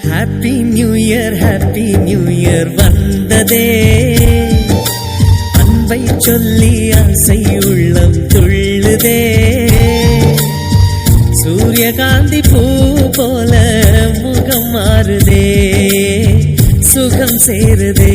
Happy new year வந்ததே, அன்பை சொல்லி ஆசை உள்ளம் துள்ளுதே, சூரியகாந்தி பூ போல முகம் மாறுதே, சுகம் சேருதே.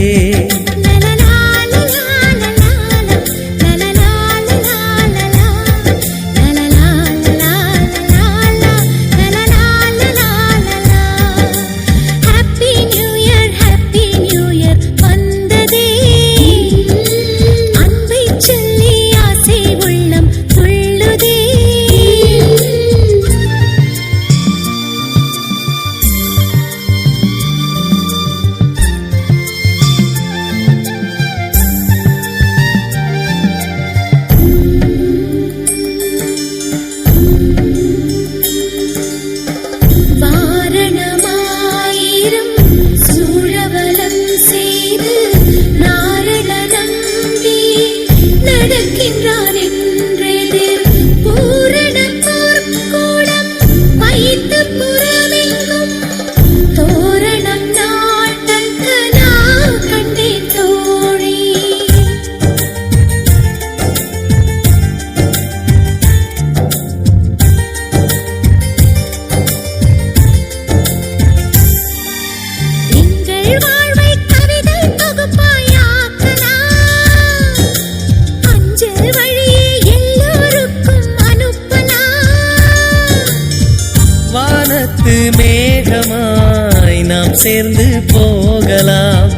மேகமாய் நாம் சேர்ந்து போகலாம்,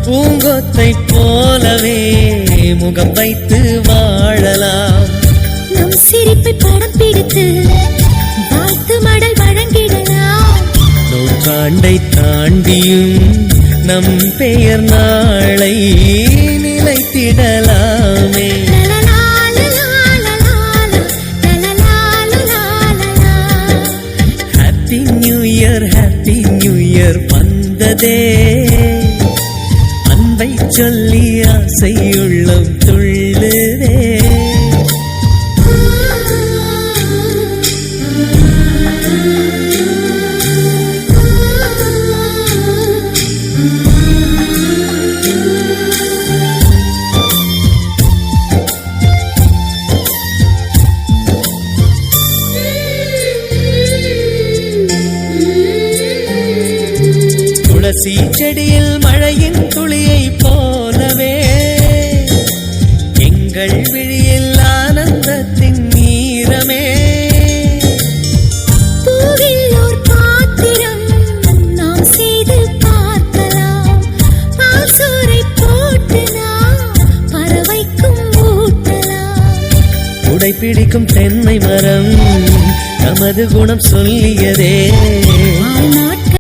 பூங்கொத்தை போலவே முகம் வைத்து வாழலாம், நம் சிரிப்பை படம் பிடித்து வாழ்த்து மடல் வழங்கிடலாம், நூற்றாண்டை தாண்டியும் நம் பெயர் நாளை நிலைத்திடலாமே. ஹாப்பி நியூ இயர் வந்ததே, அன்பை சொல்லி ஆசை உள்ளம் துள்ளுதே. துளசி செடியில் மழையின் துளியை போலவே எங்கள் விழியில் ஆனந்தத்தின் நீரமே, பூவில் ஓர் பாத்திரம் நாம் செய்து பார்க்கலாம், பாசோரை போட்டு நாம் பறவைக்கும் ஊட்டலாம், உடை பிடிக்கும் தென்னை மரம் நமது குணம் சொல்லியதே,